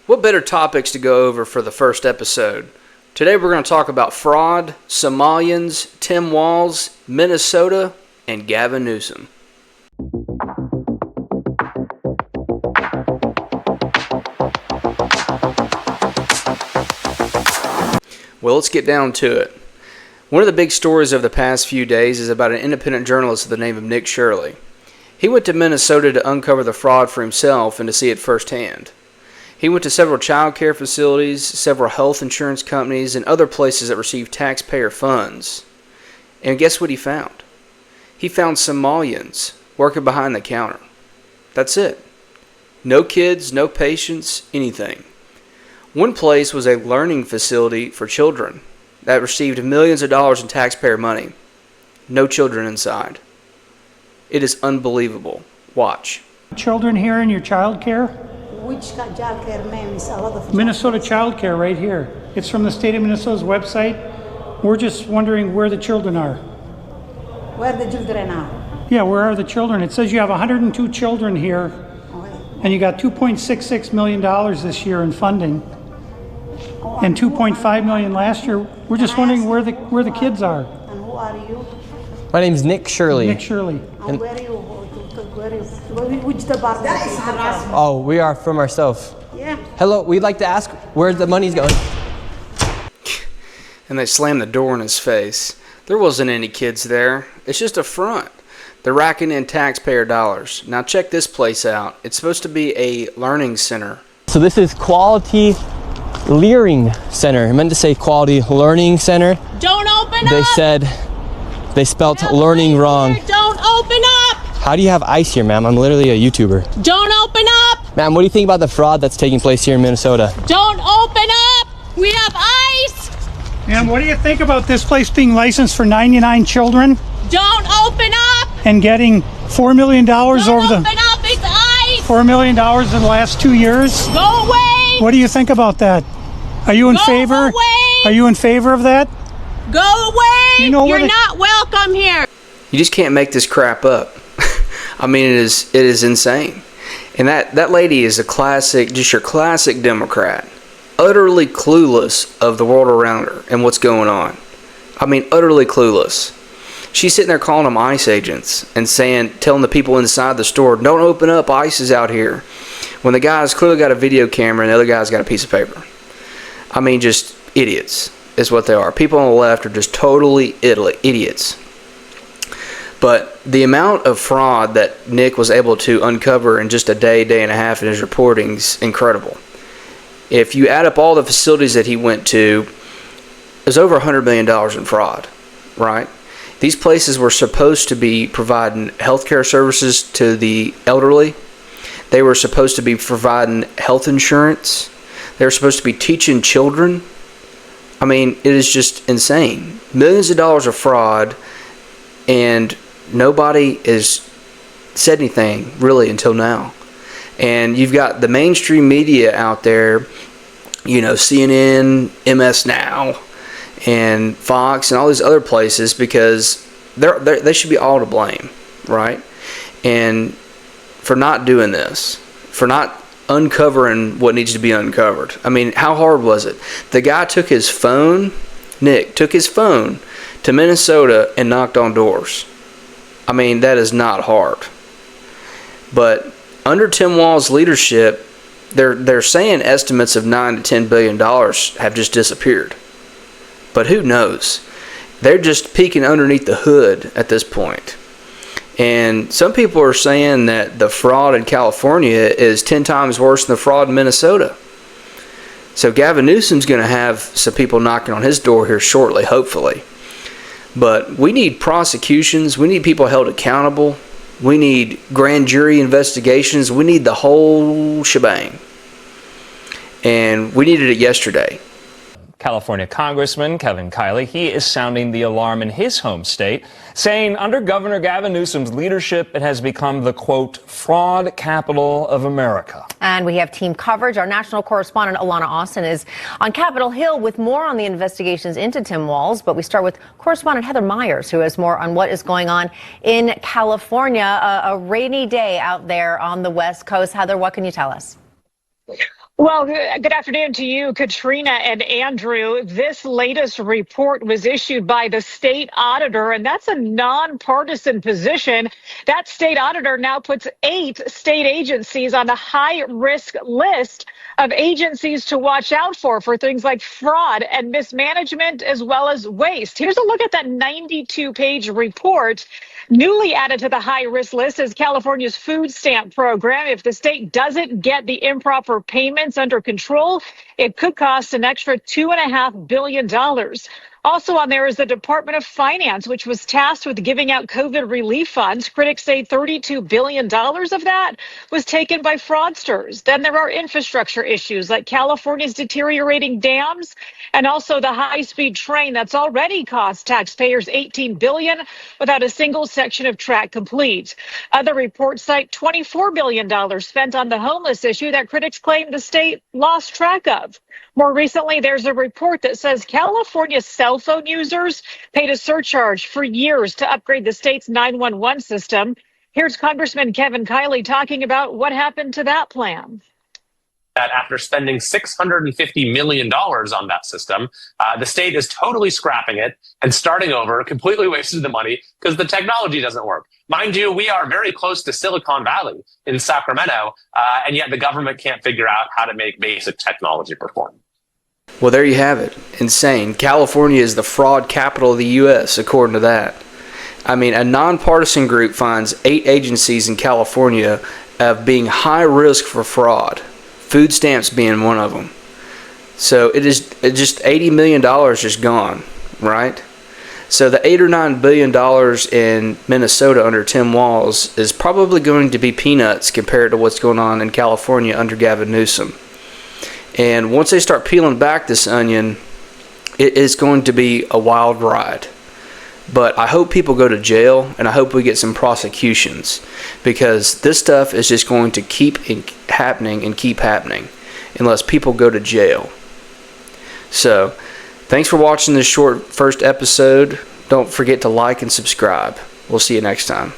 What better topics to go over for the first episode? Today we're going to talk about fraud, Somalians, Tim Walz, Minnesota, and Gavin Newsom. Well, let's get down to it. One of the big stories of the past few days is about an independent journalist of the name of Nick Shirley. He went to Minnesota to uncover the fraud for himself and to see it firsthand. He went to several child care facilities, several health insurance companies, and other places that receive taxpayer funds. And guess what he found? He found Somalians working behind the counter. That's it. No kids, no patients, anything. One place was a learning facility for children that received millions of dollars in taxpayer money. No children inside. It is unbelievable. Watch. Children here in your child care? Which child care name is a lot of Minnesota Child Care right here. It's from the state of Minnesota's website. We're just wondering where the children are. Where the children are? Yeah, where are the children? It says you have 102 children here, and you got $2.66 million this year in funding, and $2.5 million last year. We're just wondering where the kids are. And who are you? My name's Nick Shirley. Nick Shirley. And where are you? Which department? Oh, we are from ourselves. Yeah. Hello, we'd like to ask where the money's going. And they slammed the door in his face. There wasn't any kids there. It's just a front. They're racking in taxpayer dollars. Now check this place out. It's supposed to be a learning center. So this is Quality Learning Center. I meant to say Quality Learning Center. Don't open up! They said they spelt learning wrong. Don't open up! How do you have ice here, ma'am? I'm literally a YouTuber. Don't open up! Ma'am, what do you think about the fraud that's taking place here in Minnesota? Don't open up! We have ice! And what do you think about this place being licensed for 99 children Don't open up! and getting $4 million Don't over open the up! It's ice! $4 million in the last 2 years? Go away! What do you think about that? Are you in Go favor? away! Are you in favor of that? Go away! You know where You're the- not welcome here! You just can't make this crap up. I mean, it is insane. And that lady is a classic, just your classic Democrat. Utterly clueless of the world around her and what's going on. I mean, utterly clueless. She's sitting there calling them ICE agents and telling the people inside the store, don't open up, ICE is out here. When the guy's clearly got a video camera and the other guy's got a piece of paper. I mean, just idiots is what they are. People on the left are just totally idiots. But the amount of fraud that Nick was able to uncover in just a day and a half in his reporting is incredible. If you add up all the facilities that he went to, there's over $100 million in fraud, right? These places were supposed to be providing healthcare services to the elderly. They were supposed to be providing health insurance. They were supposed to be teaching children. I mean, it is just insane. Millions of dollars of fraud, and nobody has said anything really until now. And you've got the mainstream media out there, you know, CNN, MS Now, and Fox, and all these other places, because they should be all to blame, right? And for not doing this, for not uncovering what needs to be uncovered. I mean, how hard was it? The guy took his phone, Nick, took his phone to Minnesota and knocked on doors. I mean, that is not hard. But under Tim Walz's leadership, they're saying estimates of $9 to $10 billion have just disappeared. But who knows? They're just peeking underneath the hood at this point. And some people are saying that the fraud in California is 10 times worse than the fraud in Minnesota. So Gavin Newsom's going to have some people knocking on his door here shortly, hopefully. But we need prosecutions. We need people held accountable. We need grand jury investigations. We need the whole shebang. And we needed it yesterday. California Congressman Kevin Kiley, he is sounding the alarm in his home state, saying under Governor Gavin Newsom's leadership, it has become the, quote, fraud capital of America. And we have team coverage. Our national correspondent Alana Austin is on Capitol Hill with more on the investigations into Tim Walz. But we start with correspondent Heather Myers, who has more on what is going on in California. A rainy day out there on the West Coast. Heather, what can you tell us? Well, good afternoon to you, Katrina and Andrew. This latest report was issued by the state auditor, and that's a nonpartisan position. That state auditor now puts 8 state agencies on the high-risk list of agencies to watch out for things like fraud and mismanagement as well as waste. Here's a look at that 92-page report. Newly added to the high-risk list is California's food stamp program. If the state doesn't get the improper payments under control, it could cost an extra $2.5 billion. Also on there is the Department of Finance, which was tasked with giving out COVID relief funds. Critics say $32 billion of that was taken by fraudsters. Then there are infrastructure issues like California's deteriorating dams and also the high-speed train that's already cost taxpayers $18 billion without a single section of track complete. Other reports cite $24 billion spent on the homeless issue that critics claim the state lost track of. More recently, there's a report that says California cell phone users paid a surcharge for years to upgrade the state's 911 system. Here's Congressman Kevin Kiley talking about what happened to that plan. That after spending $650 million on that system, the state is totally scrapping it and starting over, completely wasted the money because the technology doesn't work. Mind you, we are very close to Silicon Valley in Sacramento, and yet the government can't figure out how to make basic technology perform. Well, there you have it. Insane. California is the fraud capital of the U.S., according to that. I mean, a nonpartisan group finds 8 agencies in California of being high risk for fraud. Food stamps being one of them. So it's just $80 million just gone, right? So the $8 or $9 billion in Minnesota under Tim Walz is probably going to be peanuts compared to what's going on in California under Gavin Newsom. And once they start peeling back this onion, it is going to be a wild ride. But I hope people go to jail, and I hope we get some prosecutions, because this stuff is just going to keep happening and keep happening unless people go to jail. So, thanks for watching this short first episode. Don't forget to like and subscribe. We'll see you next time.